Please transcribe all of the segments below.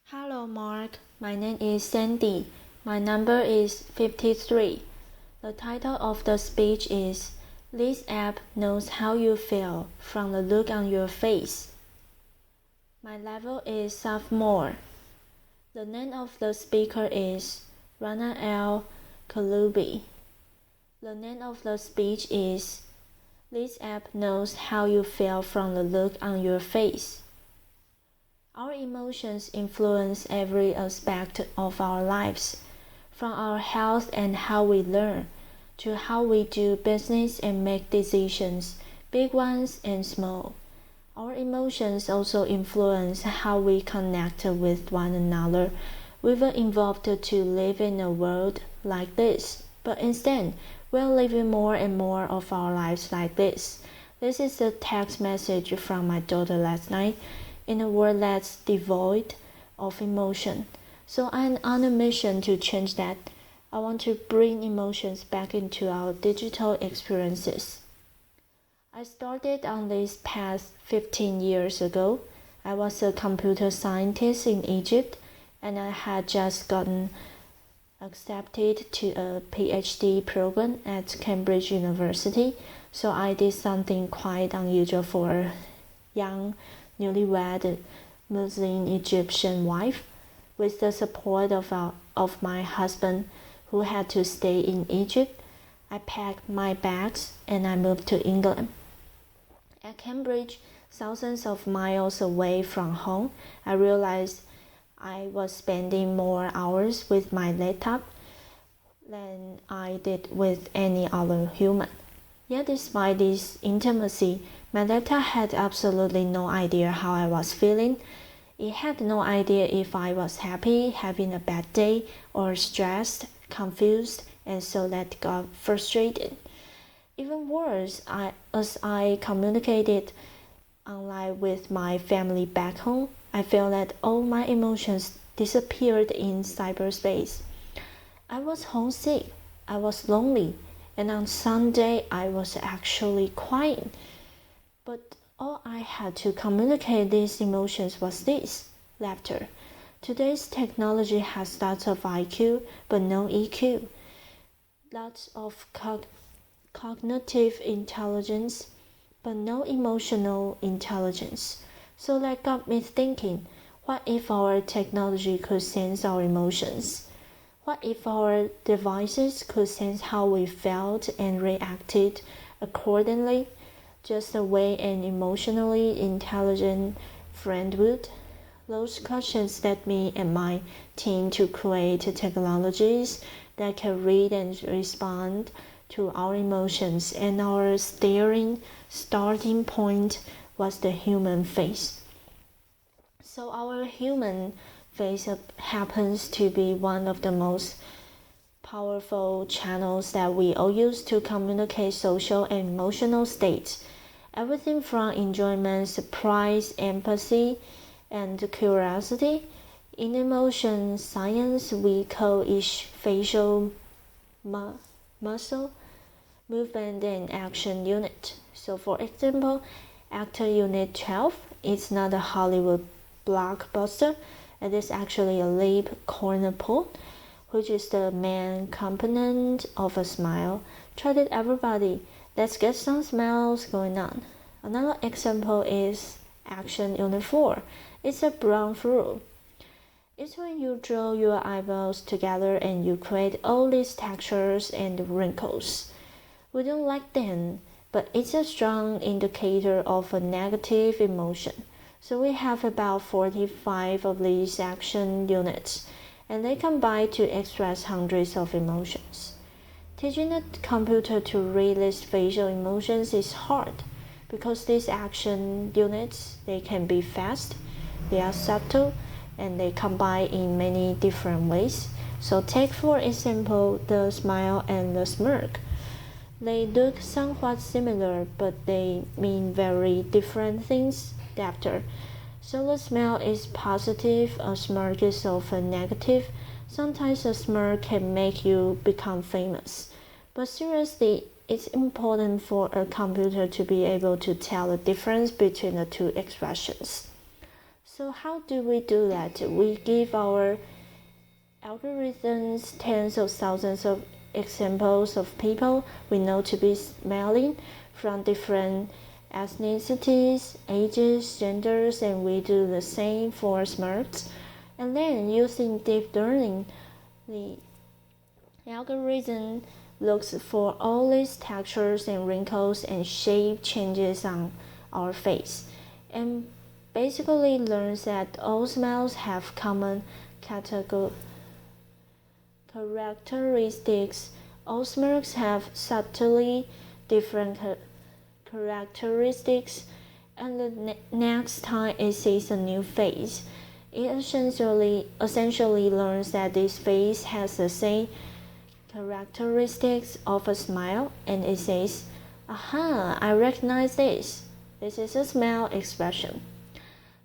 Hello, Mark. My name is Sandy. My number is 53. The title of the speech is This app knows how you feel from the look on your face. My level is sophomore. The name of the speaker is Rana Kaliouby. The name of the speech is This app knows how you feel from the look on your face. Our emotions influence every aspect of our lives, from our health and how we learn, to how we do business and make decisions, big ones and small. Our emotions also influence how we connect with one another. We were involved to live in a world like this, but instead, we're living more and more of our lives like this. This is a text message from my daughter last night. In a world that's devoid of emotion. So I'm on a mission to change that. I want to bring emotions back into our digital experiences. I started on this path 15 years ago. I was a computer scientist in Egypt, and I had just gotten accepted to a PhD program at Cambridge University, so I did something quite unusual for a young newlywed Muslim Egyptian wife. With the support of my husband, who had to stay in Egypt, I packed my bags and I moved to England. At Cambridge, thousands of miles away from home, I realized I was spending more hours with my laptop than I did with any other human. Yet despite this intimacy, my laptop had absolutely no idea how I was feeling. It had no idea if I was happy, having a bad day, or stressed, confused, and so that got frustrated. Even worse, as I communicated online with my family back home, I felt that all my emotions disappeared in cyberspace. I was homesick, I was lonely, and on Sunday I was actually crying. But all I had to communicate these emotions was this: laughter. Today's technology has lots of IQ, but no EQ. Lots of cognitive intelligence, but no emotional intelligence. So that got me thinking, what if our technology could sense our emotions? What if our devices could sense how we felt and reacted accordingly, just the way an emotionally intelligent friend would? Those questions led me and my team to create technologies that can read and respond to our emotions, and our starting point was the human face. So our human face happens to be one of the most powerful channels that we all use to communicate social and emotional states. Everything from enjoyment, surprise, empathy, and curiosity. In emotion science, we call each facial muscle movement and action unit. So for example, actor unit 12 is not a Hollywood blockbuster. It is actually a lip corner pull, which is the main component of a smile. Try it, everybody. Let's get some smiles going on. Another example is action unit 4. It's a brown furrow. It's when you draw your eyebrows together and you create all these textures and wrinkles. We don't like them, but it's a strong indicator of a negative emotion. So we have about 45 of these action units, and they combine to express hundreds of emotions. Teaching a computer to read these facial emotions is hard, because these action units, they can be fast, they are subtle, and they combine in many different ways. So take for example the smile and the smirk. They look somewhat similar, but they mean very different things after. So the smile is positive, a smirk is often negative. Sometimes a smirk can make you become famous. But seriously, it's important for a computer to be able to tell the difference between the two expressions. So how do we do that? We give our algorithms tens of thousands of examples of people we know to be smiling from different ethnicities, ages, genders, and we do the same for smirks. And then using deep learning, the algorithm looks for all these textures and wrinkles and shape changes on our face, and basically learns that all smiles have common characteristics. All smirks have subtly different characteristics, and the next time it sees a new face, it essentially learns that this face has the same characteristics of a smile, and it says, aha, I recognize this. This is a smile expression.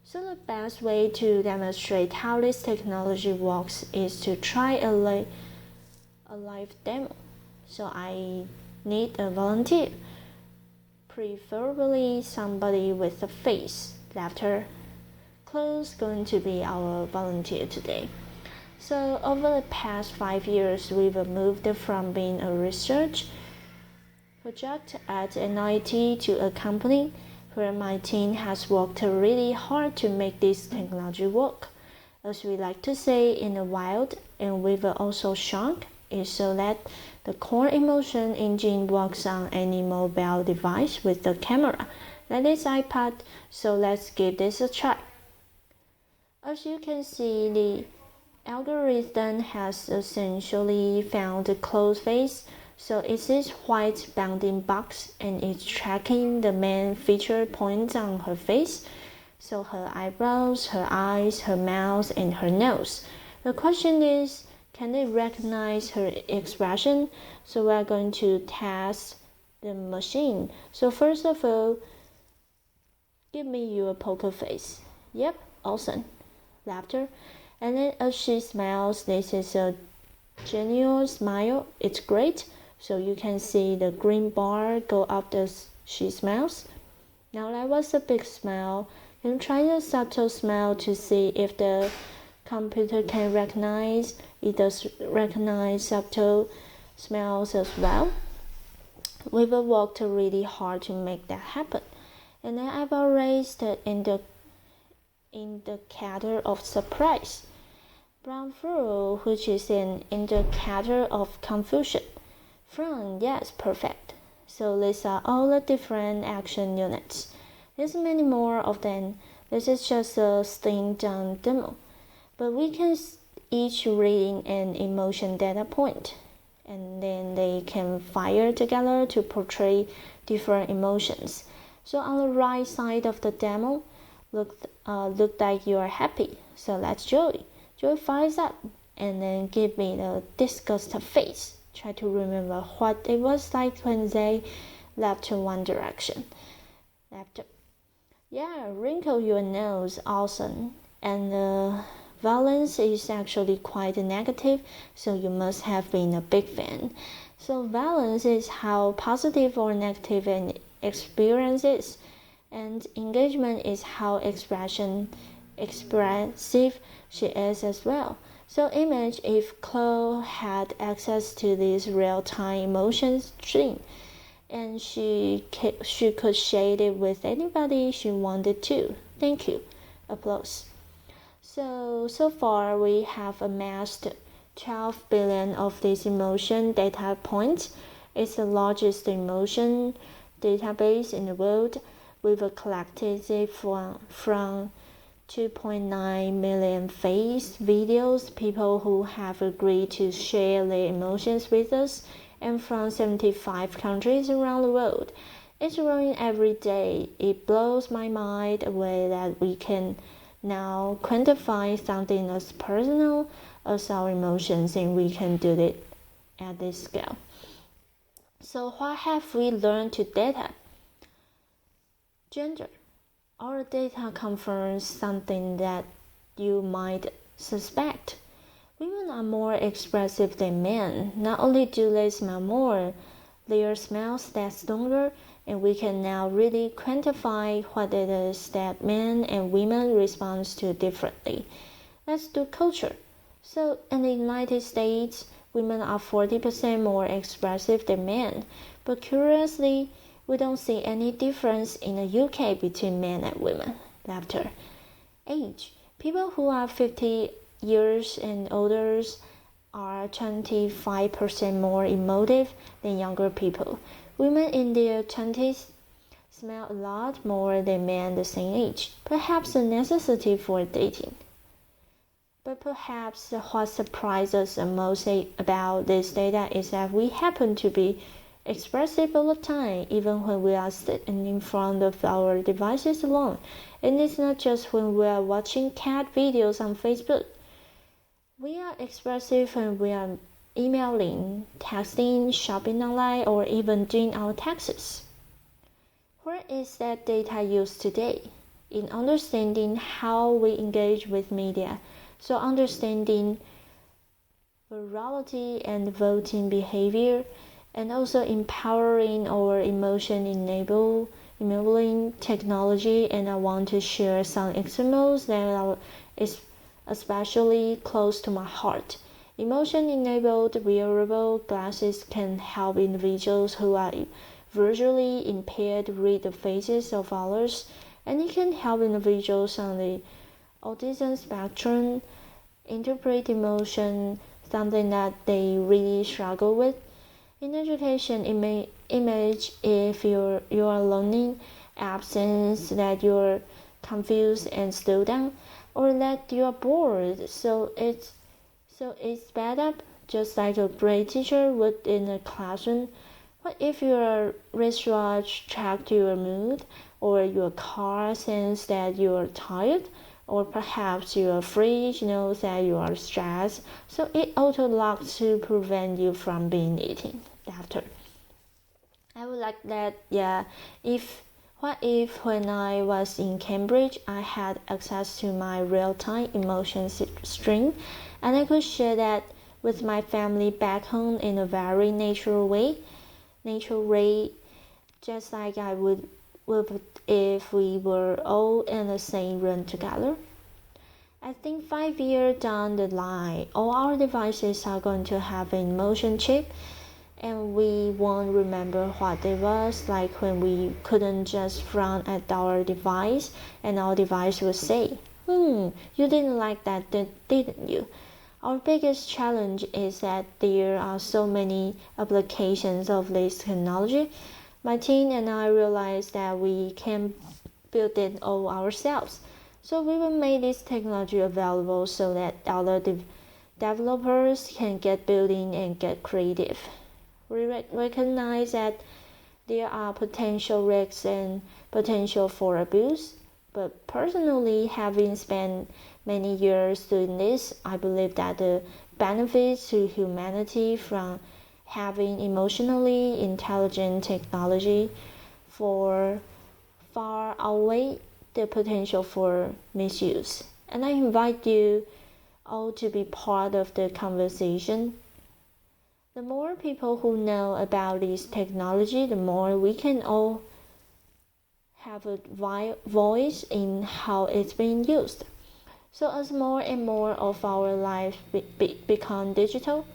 So the best way to demonstrate how this technology works is to try a live demo. So I need a volunteer, preferably somebody with a face. Laughter. Chloe's going to be our volunteer today. So over the past 5 years, we've moved from being a research project at NIT to a company where my team has worked really hard to make this technology work. As we like to say in the wild, and we've also shrunk, is so that the core emotion engine works on any mobile device with the camera. That is iPad, so let's give this a try. As you can see, the algorithm has essentially found a closed face. So it's this white bounding box, and it's tracking the main feature points on her face. So her eyebrows, her eyes, her mouth, and her nose. The question is, can it recognize her expression? So we're going to test the machine. So first of all, give me your poker face. Yep, awesome. Laughter. And then as she smiles, this is a genuine smile. It's great. So you can see the green bar go up as she smiles. Now that was a big smile. And try a subtle smile to see if the computer can recognize. It does recognize subtle smiles as well. We've worked really hard to make that happen. And then I've erased the indicator of surprise. Brown furrow, which is an indicator of confusion. Frown, yes, perfect. So these are all the different action units. There's many more of them. This is just a slimmed-down demo. But we can each reading an emotion data point, and then they can fire together to portray different emotions. So on the right side of the demo, look like you are happy. So that's Joy. Joy fires up, and then give me the disgusted face. Try to remember what it was like when they left to one direction. Laughter. Yeah, wrinkle your nose, awesome. And the violence is actually quite negative, so you must have been a big fan. So violence is how positive or negative an experience is, and engagement is how expressive she is as well. So imagine if Chloe had access to this real-time emotion stream, and she could share it with anybody she wanted to. Thank you. Applause. So far we have amassed 12 billion of these emotion data points. It's the largest emotion database in the world. We've collected it from 2.9 million face videos, people who have agreed to share their emotions with us, and from 75 countries around the world. It's growing every day. It blows my mind away that we can now quantify something as personal as our emotions, and we can do it at this scale. So what have we learned to data? Gender. Our data confirms something that you might suspect. Women are more expressive than men. Not only do they smile more, their smiles last longer, and we can now really quantify what it is that men and women respond to differently. Let's do culture. So in the United States, women are 40% more expressive than men, but curiously, we don't see any difference in the UK between men and women. Laughter. Age. People who are 50 years and older are 25% more emotive than younger people. Women in their 20s smell a lot more than men the same age, perhaps a necessity for dating. But perhaps what surprises us the most about this data is that we happen to be expressive all the time, even when we are sitting in front of our devices alone. And it's not just when we are watching cat videos on Facebook. We are expressive when we are emailing, texting, shopping online, or even doing our taxes. Where is that data used today? In understanding how we engage with media, so understanding virality and voting behavior, and also empowering our enabling technology. And I want to share some examples that are especially close to my heart. Emotion-enabled wearable glasses can help individuals who are visually impaired read the faces of others, and it can help individuals on the autism spectrum interpret emotion, something that they really struggle with. In education, image if you are learning absence, that you're confused and slow down, or that you are bored, so it's sped up, just like a great teacher would in a classroom. What if your wristwatch tracked your mood, or your car senses that you are tired, or perhaps your fridge knows that you are stressed, so it auto-locks to prevent you from being eaten after. I would like that, what if when I was in Cambridge, I had access to my real-time emotion stream, and I could share that with my family back home in a very natural way, just like I would if we were all in the same room together. I think 5 years down the line, all our devices are going to have an emotion chip, and we won't remember what it was like when we couldn't just frown at our device, and our device would say, you didn't like that, didn't you? Our biggest challenge is that there are so many applications of this technology. My team and I realized that we can't build it all ourselves. So we will make this technology available so that other developers can get building and get creative. We recognize that there are potential risks and potential for abuse, but personally, having spent many years doing this, I believe that the benefits to humanity from having emotionally intelligent technology far outweigh the potential for misuse. And I invite you all to be part of the conversation. The more people who know about this technology, the more we can all have a voice in how it's being used. So as more and more of our life become digital,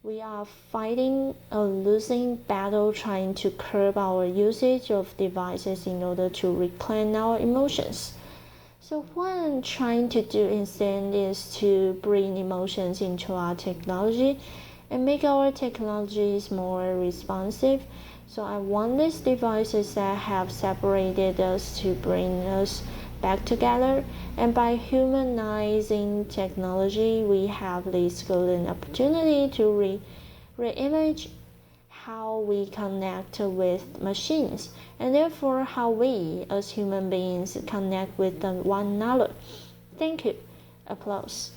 we are fighting a losing battle trying to curb our usage of devices in order to reclaim our emotions. So what I'm trying to do instead is to bring emotions into our technology and make our technologies more responsive. So I want these devices that have separated us to bring us back together, and by humanizing technology, we have this golden opportunity to reimage how we connect with machines, and therefore how we as human beings connect with one another. Thank you. Applause.